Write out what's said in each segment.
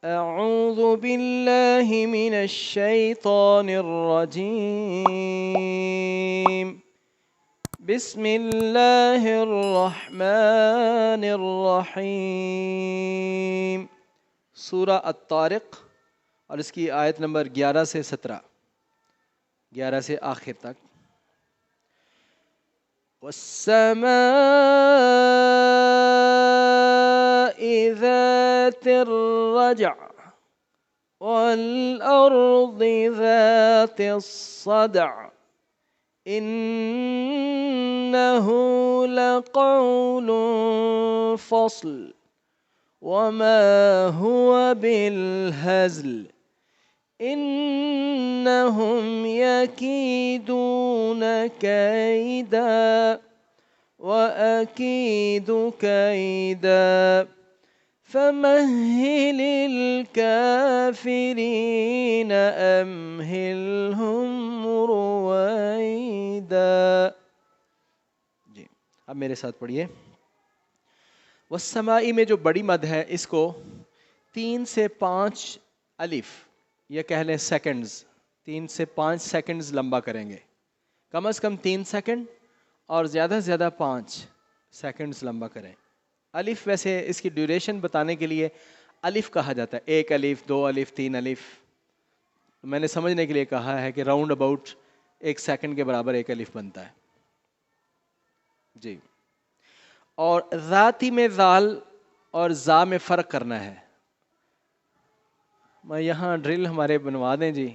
أعوذ بالله من الشيطان الرجيم بسم الله الرحمن الرحیم. سورہ الطارق اور اس کی آیت نمبر 11 سے 17، 11 سے آخر تک. والسماء ذات الرجع والأرض ذات الصدع إنه لقول فصل وما هو بالهزل إنهم يكيدون كيدا وأكيد كيدا فمهل الكافرين أمهلهم رويدا. جی اب میرے ساتھ پڑھیے. والسمائی میں جو بڑی مد ہے اس کو 3 سے 5 الف یا کہہ لیں سیکنڈز، 3 سے 5 سیکنڈز لمبا کریں گے. کم از کم 3 سیکنڈ اور زیادہ سے زیادہ 5 سیکنڈز لمبا کریں. الف ویسے اس کی ڈیوریشن بتانے کے لیے الف کہا جاتا ہے، 1 الف 2 الف 3 الف. میں نے سمجھنے کے لیے کہا ہے کہ راؤنڈ اباؤٹ 1 سیکنڈ کے برابر 1 الف بنتا ہے. جی اور ذاتی میں ذال اور زا میں فرق کرنا ہے. میں یہاں ڈرل ہمارے بنوا دیں جی،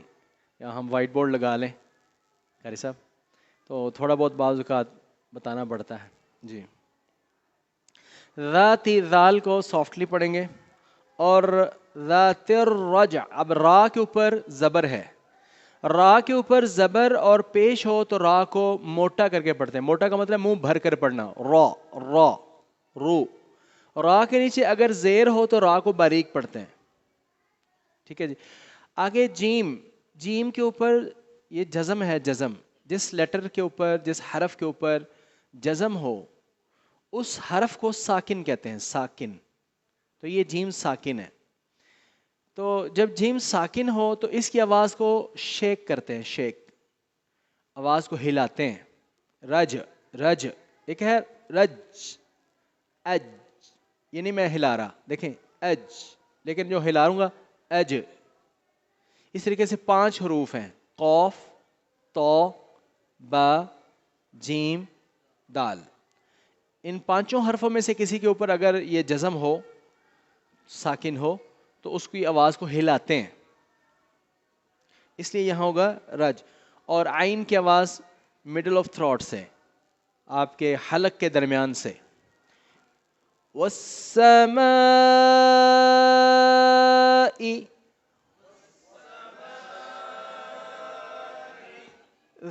یہاں ہم وائٹ بورڈ لگا لیں قاری صاحب، تو تھوڑا بہت بعض اوقات بتانا پڑتا ہے. جی ذاتی ذال کو سافٹلی پڑھیں گے. اور ذات الرجع، اب را کے اوپر زبر ہے، را کے اوپر زبر اور پیش ہو تو را کو موٹا کر کے پڑھتے ہیں. موٹا کا مطلب منہ بھر کر پڑھنا، را را رو. را کے نیچے اگر زیر ہو تو را کو باریک پڑھتے ہیں. ٹھیک ہے جی. آگے جیم، جیم کے اوپر یہ جزم ہے. جزم جس لیٹر کے اوپر، جس حرف کے اوپر جزم ہو اس حرف کو ساکن کہتے ہیں، ساکن. تو یہ جیم ساکن ہے. تو جب جیم ساکن ہو تو اس کی آواز کو شیک کرتے ہیں، شیک، آواز کو ہلاتے ہیں. رج رج، ایک ہے رج اج، یعنی میں ہلا رہا، دیکھیں اج، لیکن جو ہلا گا اج. اس طریقے سے 5 حروف ہیں، قوف تو با جیم دال. ان 5 حرفوں میں سے کسی کے اوپر اگر یہ جزم ہو، ساکن ہو، تو اس کی آواز کو ہلاتے ہیں، اس لیے یہاں ہوگا رج. اور عین کی آواز مڈل آف تھروٹ سے، آپ کے حلق کے درمیان سے. والسماء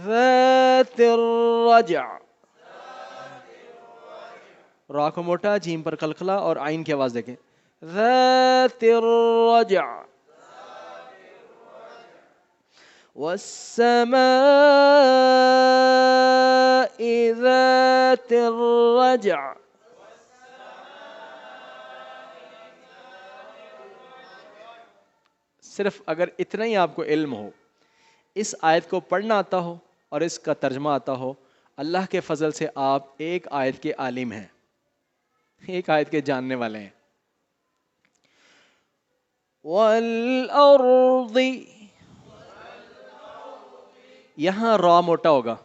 ذات الرجع، را کو موٹا، جیم پر قلقلہ اور عین کی آواز دیکھیں. ذات الرجع والسماء ذات الرجع. صرف اگر اتنا ہی آپ کو علم ہو، اس آیت کو پڑھنا آتا ہو اور اس کا ترجمہ آتا ہو، اللہ کے فضل سے آپ ایک آیت کے عالم ہیں، ایک آیت کے جاننے والے ہیں. وَالْأَرْضِ، یہاں را موٹا ہوگا.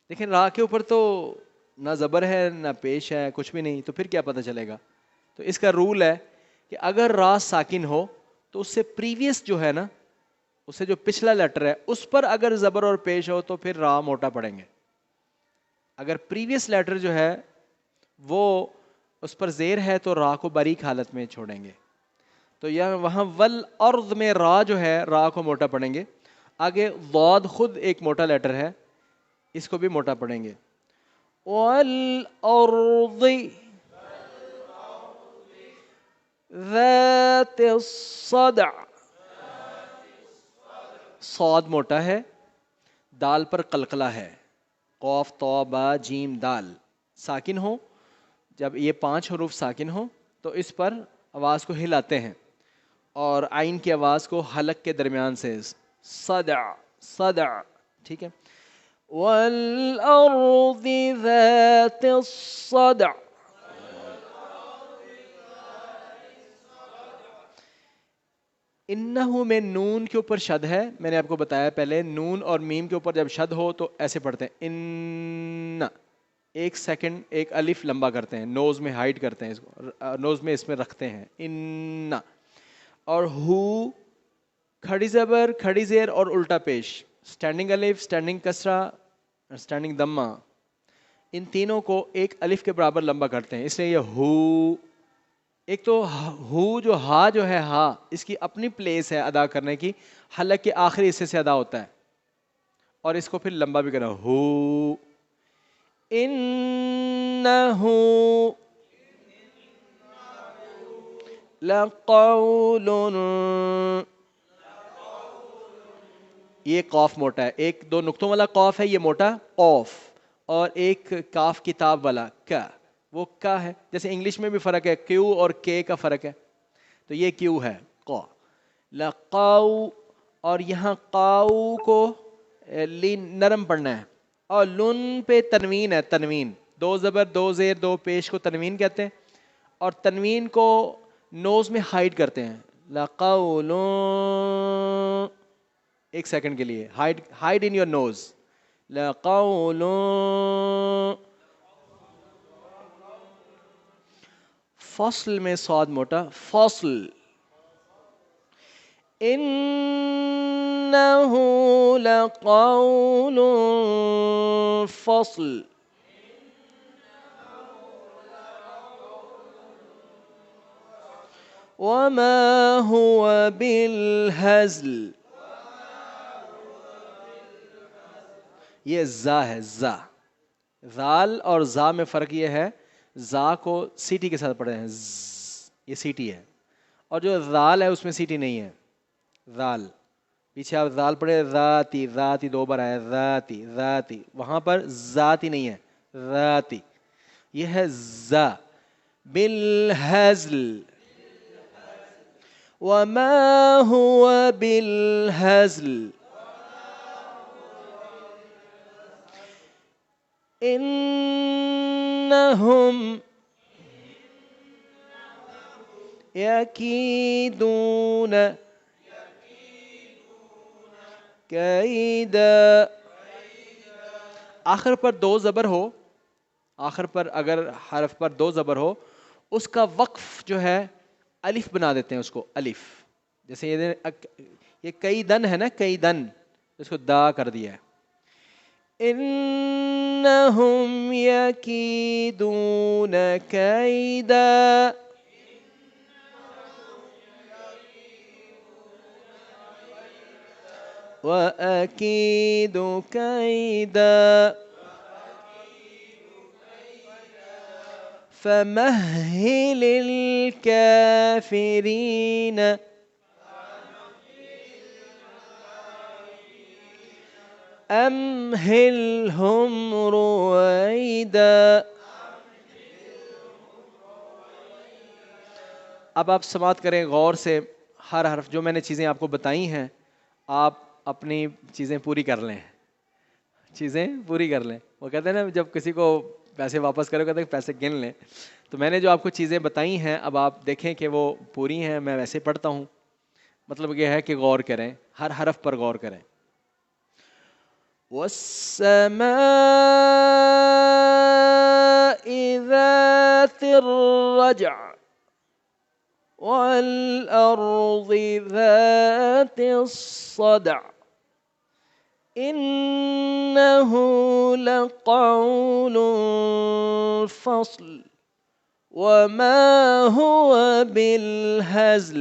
دیکھیں را کے اوپر تو نہ زبر ہے نہ پیش ہے، کچھ بھی نہیں، تو پھر کیا پتہ چلے گا. تو اس کا رول ہے کہ اگر را ساکن ہو تو اس سے پریویس جو ہے نا، اس سے جو پچھلا لیٹر ہے اس پر اگر زبر اور پیش ہو تو پھر را موٹا پڑھیں گے. اگر پریویس لیٹر جو ہے وہ اس پر زیر ہے تو را کو باریک حالت میں چھوڑیں گے. تو یہ وہاں والارض میں را جو ہے را کو موٹا پڑھیں گے. آگے ضاد خود ایک موٹا لیٹر ہے، اس کو بھی موٹا پڑھیں گے. والارض ذات الصدع، صاد موٹا ہے، دال پر قلقلہ ہے، قوف تو با جیم دال ساکن ہو. جب یہ 5 حروف ساکن ہو تو اس پر آواز کو ہلاتے ہیں. اور آئین کی آواز کو حلق کے درمیان سے صدع صدع. ٹھیک ہے. والارض ذات الصدع. انہو میں نون کے اوپر شد ہے. میں نے آپ کو بتایا پہلے نون اور میم کے اوپر جب شد ہو تو ایسے پڑھتے ہیں ان. ایک سیکنڈ ایک الف لمبا کرتے ہیں, نوز میں ہائڈ کرتے ہیں اس کو, نوز میں اس میں رکھتے ہیں ان. اور ہو کھڑی زبر کھڑی زیر اور الٹا پیش, اسٹینڈنگ الف اسٹینڈنگ کسرہ اسٹینڈنگ دمہ, ان تینوں کو ایک الف کے برابر لمبا کرتے ہیں, اس لیے یہ ہو. ایک تو ہو جو ہا جو ہے ہا اس کی اپنی پلیس ہے ادا کرنے کی, حلق کے آخری حصے سے ادا ہوتا ہے, اور اس کو پھر لمبا بھی کرنا ہو. انہو لقول, یہ قاف موٹا ہے, ایک دو نقطوں والا قاف ہے یہ موٹا قاف, اور ایک کاف کتاب والا کا, وہ کا ہے. جیسے انگلش میں بھی فرق ہے, کیو اور کے کا فرق ہے, تو یہ کیو ہے قا. لقاؤ, اور یہاں قاؤ کو نرم پڑھنا ہے, اور لن پہ تنوین ہے, تنوین دو زبر دو زیر دو پیش کو تنوین کہتے ہیں, اور تنوین کو نوز میں ہائڈ کرتے ہیں. لقول, ایک سیکنڈ کے لیے ہائڈ ان یور نوز. لقول, فصل میں صاد موٹا فصل. انہ لقول فصل. وما هو بالهزل. یہ زا ہے, زا. ذال اور زا میں فرق یہ ہے, زا کو سیٹی کے ساتھ پڑھے ہیں, یہ سیٹی ہے, اور جو ذال ہے اس میں سیٹی نہیں ہے. ذال پیچھے آپ ذال پڑھے ذاتی, ذاتی دو بار آیا ذاتی ذاتی, وہاں پر ذاتی نہیں ہے ذاتی, یہ ہے زا. بالہزل, وما هو بالهزل. إنهم يكيدون كيدا. آخر پر دو زبر ہو, آخر پر اگر حرف پر دو زبر ہو, اس کا وقف جو ہے الف بنا دیتے ہیں اس کو الف. جیسے یہ کئی دن ہے نا, کئی دن, اس کو دا کر دیا ہے. انہم یکیدون کیدا. وَأَكِيدُ كَيْدًا. فَمَهِّلِ الْكَافِرِينَ أَمْهِلْهُمْ رُوَيْدًا. اب آپ سماعت کریں غور سے, ہر حرف جو میں نے چیزیں آپ کو بتائی ہیں آپ اپنی چیزیں پوری کر لیں, چیزیں پوری کر لیں. وہ کہتے ہیں نا جب کسی کو پیسے واپس کرو کہتے ہیں پیسے گن لیں. تو میں نے جو آپ کو چیزیں بتائی ہیں اب آپ دیکھیں کہ وہ پوری ہیں. میں ویسے پڑھتا ہوں, مطلب یہ ہے کہ غور کریں, ہر حرف پر غور کریں. وَالسَّمَاءِ ذَاتِ الرَّجْعِ وَالْأَرْضِ ذَاتِ الصَّدْعِ. إِنَّهُ لَقَوْلٌ فَصْلٌ وَمَا هُوَ بِالْهَزْلِ.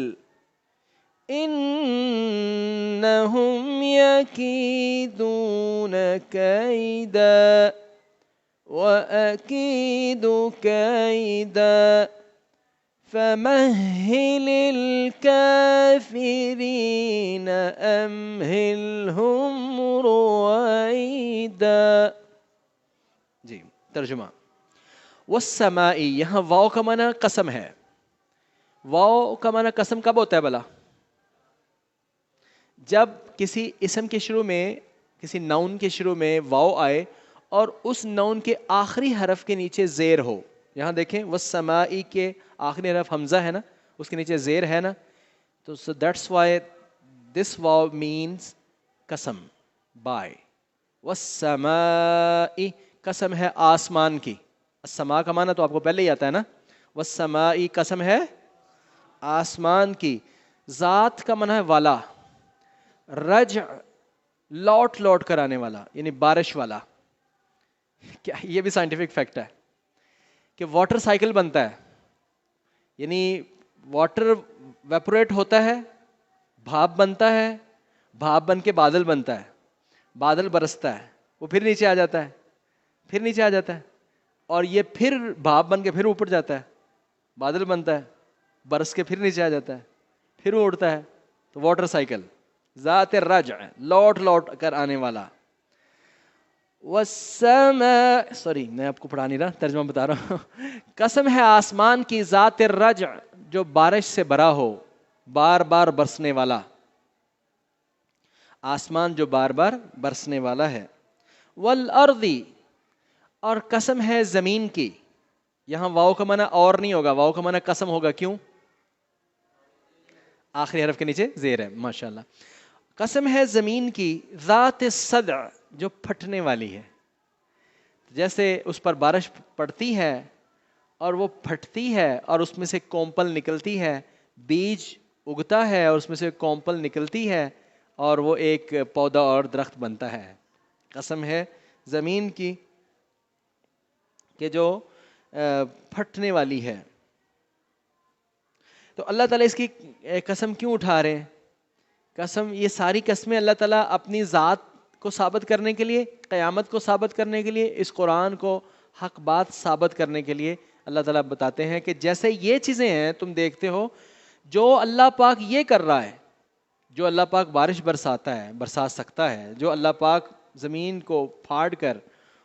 إِنَّهُمْ يَكِيدُونَ كَيْدًا وَأَكِيدُ كَيْدًا. فَمَهِّلِ الْكَافِرِينَ أَمْهِلْهُمْ رُوَيْدًا. جی ترجمہ. والسماء, یہاں واو کا معنی قسم ہے. واو کا معنی قسم کب ہوتا ہے بھلا؟ جب کسی اسم کے شروع میں، کسی ناؤن کے شروع میں واو آئے اور اس ناؤن کے آخری حرف کے نیچے زیر ہو. یہاں دیکھیں والسمائی کے آخری حرف حمزہ ہے نا، اس کے نیچے زیر ہے نا، تو so that's why this wow means قسم by. والسمائی قسم ہے آسمان کی. السماء کا معنی تو آپ کو پہلے ہی آتا ہے نا. والسمائی قسم ہے آسمان کی. ذات کا معنی ہے والا. رجع لوٹ لوٹ کر آنے والا یعنی بارش والا. کیا یہ بھی سائنٹیفک فیکٹ ہے کہ واٹر سائیکل بنتا ہے، یعنی واٹر ویپوریٹ ہوتا ہے، بھاپ بنتا ہے، بھاپ بن کے بادل بنتا ہے، بادل برستا ہے، وہ پھر نیچے آ جاتا ہے، پھر نیچے آ جاتا ہے، اور یہ پھر بھاپ بن کے پھر اوپر جاتا ہے، بادل بنتا ہے، برس کے پھر نیچے آ جاتا ہے، پھر وہ اڑتا ہے. تو واٹر سائیکل. ذات الرجع لوٹ لوٹ کر آنے والا. والسماء سوری میں آپ کو پڑھا نہیں رہا، ترجمہ بتا رہا ہوں. قسم ہے آسمان کی ذات الرجع جو بارش سے بھرا ہو، بار بار برسنے والا. آسمان جو بار بار برسنے والا ہے. والارض اور قسم ہے زمین کی. یہاں واو کا معنی اور نہیں ہوگا، واو کا معنی قسم ہوگا. کیوں؟ آخری حرف کے نیچے زیر ہے. ماشاءاللہ. قسم ہے زمین کی ذات الصدع جو پھٹنے والی ہے. جیسے اس پر بارش پڑتی ہے اور وہ پھٹتی ہے اور اس میں سے کومپل نکلتی ہے، بیج اگتا ہے اور اس میں سے کومپل نکلتی ہے اور وہ ایک پودا اور درخت بنتا ہے. قسم ہے زمین کی کہ جو پھٹنے والی ہے. تو اللہ تعالیٰ اس کی قسم کیوں اٹھا رہے ہیں؟ قسم، یہ ساری قسمیں اللہ تعالیٰ اپنی ذات کو ثابت کرنے کے لیے، قیامت کو ثابت کرنے کے لیے، اس قرآن کو حق بات ثابت کرنے کے لیے اللہ تعالیٰ بتاتے ہیں کہ جیسے یہ چیزیں ہیں تم دیکھتے ہو، جو اللہ پاک یہ کر رہا ہے، جو اللہ پاک بارش برساتا ہے، برسا سکتا ہے، جو اللہ پاک زمین کو پھاڑ کر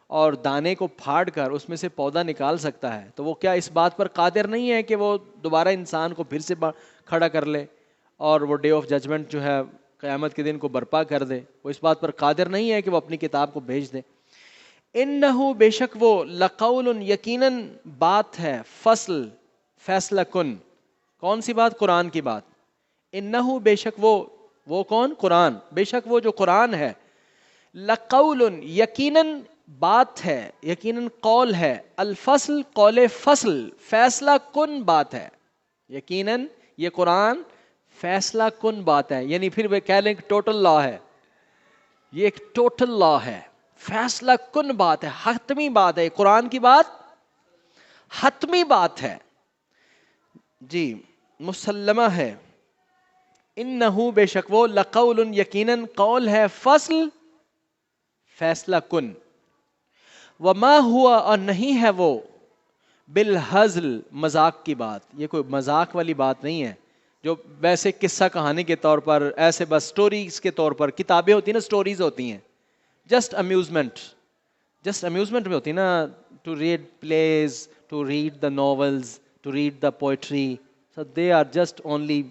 اور دانے کو پھاڑ کر اس میں سے پودا نکال سکتا ہے، تو وہ کیا اس بات پر قادر نہیں ہے کہ وہ دوبارہ انسان کو پھر سے کھڑا کر لے اور وہ ڈے آف ججمنٹ جو ہے قیامت کے دن کو برپا کر دے؟ وہ اس بات پر قادر نہیں ہے کہ وہ اپنی کتاب کو بھیج دے. انہو بے شک وہ لقول یقیناً بات ہے، فصل فیصلہ کن. کون سی بات؟ قرآن کی بات. انہو بے شک وہ کون؟ قرآن. بے شک وہ جو قرآن ہے، لقول یقیناً بات ہے، یقیناً قول ہے، الفصل قول فصل فیصلہ کن بات ہے. یقیناً یہ قرآن فیصلہ کن بات ہے، یعنی پھر وہ کہہ لیں کہ ٹوٹل لا ہے. یہ ایک ٹوٹل لا ہے، فیصلہ کن بات ہے، حتمی بات ہے. قرآن کی بات حتمی بات ہے جی، مسلمہ ہے. انہو بے شک وہ لقول یقیناً قول ہے، فصل فیصلہ کن. وما ہوا اور نہیں ہے وہ بالہزل مذاق کی بات. یہ کوئی مذاق والی بات نہیں ہے جو ویسے قصہ کہانی کے طور پر، ایسے بس سٹوریز کے طور پر. کتابیں ہوتی ہیں نا، سٹوریز ہوتی ہیں جسٹ امیوزمنٹ میں ہوتی ہے نا. To read please, to read the novels, to read the poetry, so they are just only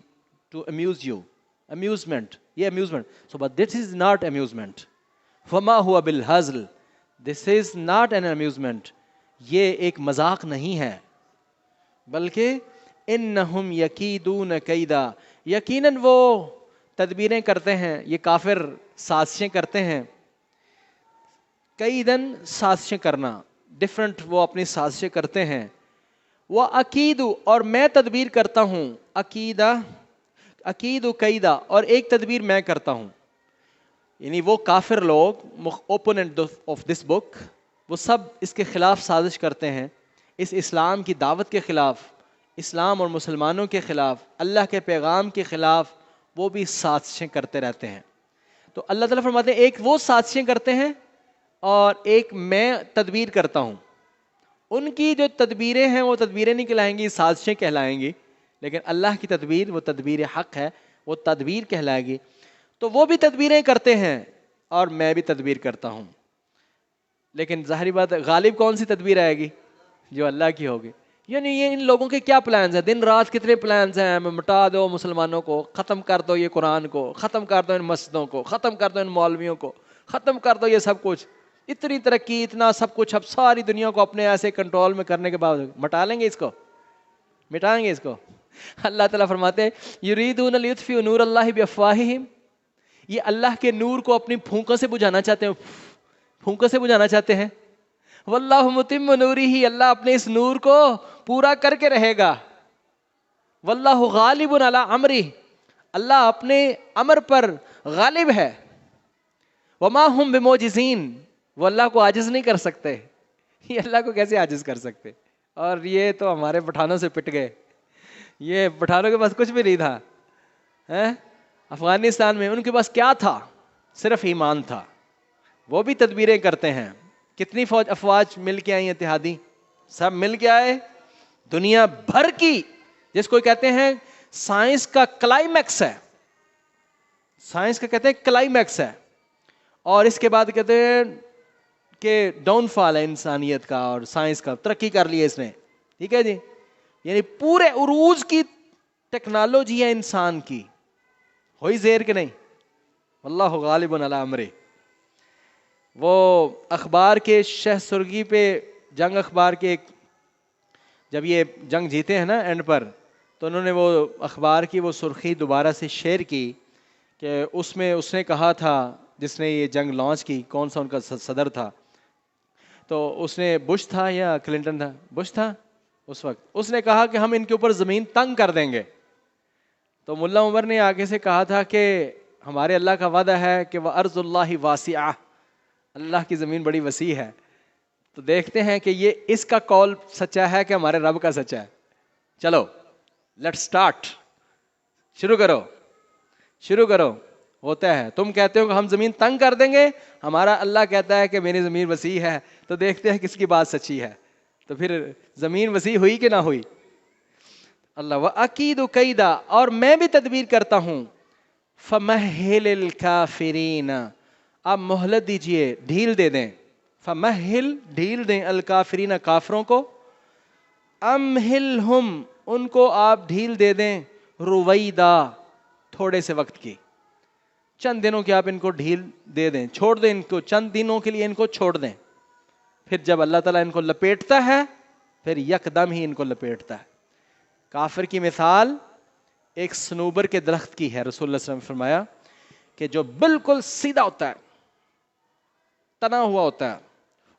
to amuse you. Amusement, یہ amusement. So but this is not amusement. وما ہوا بالہزل، this is not an amusement. یہ ایک مذاق نہیں ہے، بلکہ انہم یکیدون کیدا، یقیناً وہ تدبیریں کرتے ہیں، یہ کافر سازشیں کرتے ہیں. کیدن سازشیں کرنا، ڈفرنٹ، وہ اپنی سازشیں کرتے ہیں. وہ عقیدو اور میں تدبیر کرتا ہوں، عقیدہ عقیدو کیدا، اور ایک تدبیر میں کرتا ہوں. یعنی وہ کافر لوگ اوپوننٹ آف دس بک، وہ سب اس کے خلاف سازش کرتے ہیں، اس اسلام کی دعوت کے خلاف، اسلام اور مسلمانوں کے خلاف، اللہ کے پیغام کے خلاف وہ بھی سازشیں کرتے رہتے ہیں. تو اللہ تعالیٰ فرماتے ہیں ایک وہ سازشیں کرتے ہیں اور ایک میں تدبیر کرتا ہوں. ان کی جو تدبیریں ہیں وہ تدبیریں نہیں کہلائیں گی، سازشیں کہلائیں گی. لیکن اللہ کی تدبیر وہ تدبیر حق ہے، وہ تدبیر کہلائے گی. تو وہ بھی تدبیریں کرتے ہیں اور میں بھی تدبیر کرتا ہوں. لیکن ظاہری بات ہے غالب کون سی تدبیر آئے گی؟ جو اللہ کی ہوگی. یعنی یہ ان لوگوں کے کیا پلانز ہیں، دن رات کتنے پلانز ہیں، مٹا دو مسلمانوں کو، ختم کر دو یہ قرآن کو، ختم کر دو ان مسجدوں کو، ختم کر دو ان مولویوں کو، ختم کر دو یہ سب کچھ، اتنی ترقی، اتنا سب کچھ، اب ساری دنیا کو اپنے ایسے کنٹرول میں کرنے کے باوجود مٹا لیں گے اس کو، مٹائیں گے اس کو. اللہ تعالیٰ فرماتے ہیں یریدون لیطفئوا نور اللہ بافواہہم، یہ اللہ کے نور کو اپنی پھونکوں سے بجھانا چاہتے ہیں، پھونکوں سے بجھانا چاہتے ہیں. واللہ متم نورہ، اللہ اپنے اس نور کو پورا کر کے رہے گا. واللہ غالب علی امرہ، اللہ اپنے امر پر غالب ہے. وما ہم بمعجزین، وہ اللہ کو عاجز نہیں کر سکتے. یہ اللہ کو کیسے عاجز کر سکتے؟ اور یہ تو ہمارے پٹھانوں سے پٹ گئے، یہ پٹھانوں کے پاس کچھ بھی نہیں تھا. افغانستان میں ان کے پاس کیا تھا؟ صرف ایمان تھا. وہ بھی تدبیریں کرتے ہیں. کتنی افواج مل کے آئی اتحادی، سب مل کے آئے، دنیا بھر کی، جس کو کہتے ہیں سائنس کا کلائمیکس ہے، سائنس کا کہتے ہیں کلائمیکس ہے. اور اس کے بعد کہتے ہیں کہ ڈاؤن فال ہے انسانیت کا اور سائنس کا، ترقی کر لی ہے اس نے. ٹھیک ہے جی، یعنی پورے عروج کی ٹیکنالوجی ہے انسان کی، ہوئی زیر کہ نہیں. واللہ غالب علی امرہ. وہ اخبار کے شہ سرگی پہ، جنگ اخبار کے جب یہ جنگ جیتے ہیں نا اینڈ پر، تو انہوں نے وہ اخبار کی وہ سرخی دوبارہ سے شیئر کی کہ اس میں اس نے کہا تھا، جس نے یہ جنگ لانچ کی، کون سا ان کا صدر تھا، تو اس نے بش تھا یا کلنٹن تھا، بش تھا اس وقت، اس نے کہا کہ ہم ان کے اوپر زمین تنگ کر دیں گے. تو ملا عمر نے آگے سے کہا تھا کہ ہمارے اللہ کا وعدہ ہے کہ وَأَرْضُ اللَّهِ وَاسِعَةٌ، اللہ کی زمین بڑی وسیع ہے. تو دیکھتے ہیں کہ یہ اس کا قول سچا ہے کہ ہمارے رب کا سچا ہے. چلو لیٹ سٹارٹ، شروع کرو، شروع کرو. ہوتا ہے، تم کہتے ہو کہ ہم زمین تنگ کر دیں گے، ہمارا اللہ کہتا ہے کہ میری زمین وسیع ہے. تو دیکھتے ہیں کس کی بات سچی ہے. تو پھر زمین وسیع ہوئی کہ نہ ہوئی. اللہ وَأَكِيدُ كَيْدًا، اور میں بھی تدبیر کرتا ہوں. فَمَهِّلِ الْكَافِرِينَ، آپ مہلت دیجئے، ڈھیل دے دیں. فَمَهِّل، ڈھیل دیں، الکافرین، کافروں کو. امہلہم، ان کو آپ ڈھیل دے دیں، رویدا، تھوڑے سے وقت کی، چند دنوں کی آپ ان کو ڈھیل دے دیں، چھوڑ دیں ان کو، چند دنوں کے لیے ان کو چھوڑ دیں. پھر جب اللہ تعالیٰ ان کو لپیٹتا ہے، پھر یکدم ہی ان کو لپیٹتا ہے. کافر کی مثال ایک سنوبر کے درخت کی ہے. رسول اللہ صلی اللہ علیہ وسلم نے فرمایا کہ جو بالکل سیدھا ہوتا ہے، تنا ہوا ہوتا ہے،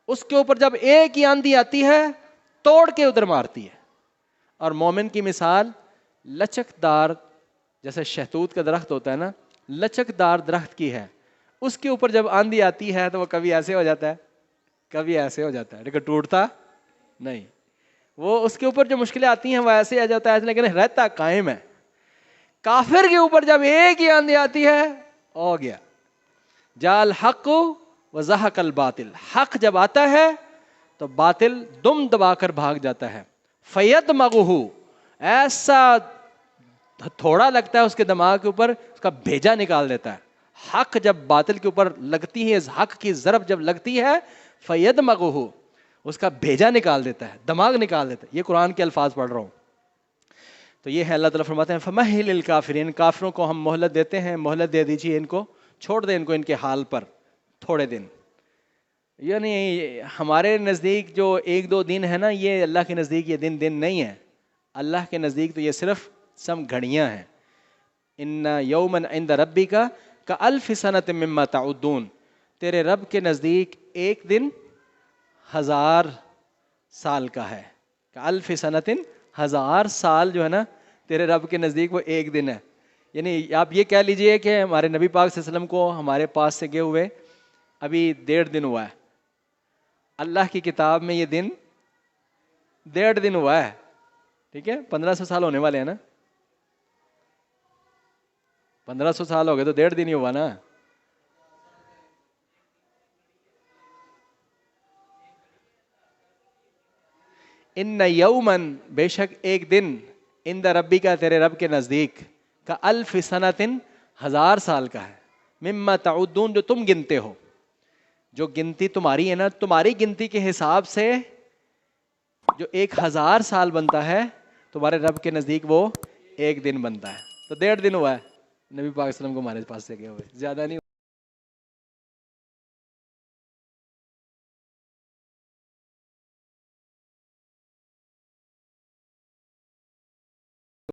اس کے اوپر جب ایک ہی آندھی آتی ہے توڑ کے ادھر مارتی ہے. اور مومن کی مثال لچکدار، جیسے شہتوت کا درخت ہوتا ہے نا، لچکدار درخت کی ہے. اس کے اوپر جب آندھی آتی ہے تو وہ کبھی ایسے ہو جاتا ہے، کبھی ایسے ہو جاتا ہے، لیکن ٹوٹتا نہیں. وہ اس کے اوپر جو مشکلیں آتی ہیں وہ ایسے آ جاتا ہے، لیکن رہتا قائم ہے. کافر کے اوپر جب ایک ہی آندھی آتی ہے، ہو گیا. جاء الحق وزہق الباطل، حق جب آتا ہے تو باطل دم دبا کر بھاگ جاتا ہے. فیدمغہ، ایسا تھوڑا لگتا ہے اس کے دماغ کے اوپر، اس کا بھیجا نکال دیتا ہے. حق جب باطل کے اوپر لگتی ہے، حق کی ضرب جب لگتی ہے، فیدمغہ، اس کا بھیجا نکال دیتا ہے، دماغ نکال دیتا ہے. یہ قرآن کے الفاظ پڑھ رہا ہوں. تو یہ ہے اللہ تعالیٰ فرماتے ہیں فَمَهِّلِ الْكَافِرِينَ، کافروں کو ہم مہلت دیتے ہیں، مہلت دے دیجیے ان کو، چھوڑ دیں ان کو ان کے حال پر تھوڑے دن. یعنی ہمارے نزدیک جو ایک دو دن ہے نا، یہ اللہ کے نزدیک یہ دن نہیں ہے. اللہ کے نزدیک تو یہ صرف سم گھڑیاں ہیں. ان یومن عند ربک کالف سنۃ مما تعدون، تیرے رب کے نزدیک ایک دن 1000 سال کا ہے. کالف سنۃ، 1000 سال جو ہے نا تیرے رب کے نزدیک وہ ایک دن ہے. یعنی آپ یہ کہہ لیجئے کہ ہمارے نبی پاک صلی اللہ علیہ وسلم کو ہمارے پاس سے گئے ہوئے ابھی 1.5 دن ہوا ہے. اللہ کی کتاب میں یہ دن 1.5 دن ہوا ہے. ٹھیک ہے، 1500 سال ہونے والے ہیں نا، 1500 سال ہو گئے تو 1.5 دن ہی ہوا نا. ان یومن، بے شک ایک دن، عند ربی کا، تیرے رب کے نزدیک، کا الف سنۃ، 1000 سال کا ہے. مما تعدون، جو تم گنتے ہو، جو گنتی تمہاری ہے نا، تمہاری گنتی کے حساب سے جو 1000 سال بنتا ہے تمہارے رب کے نزدیک وہ ایک دن بنتا ہے. تو 1.5 دن ہوا ہے نبی پاک صلی اللہ علیہ وسلم کو ہمارے پاس سے گئے ہوئے, زیادہ نہیں.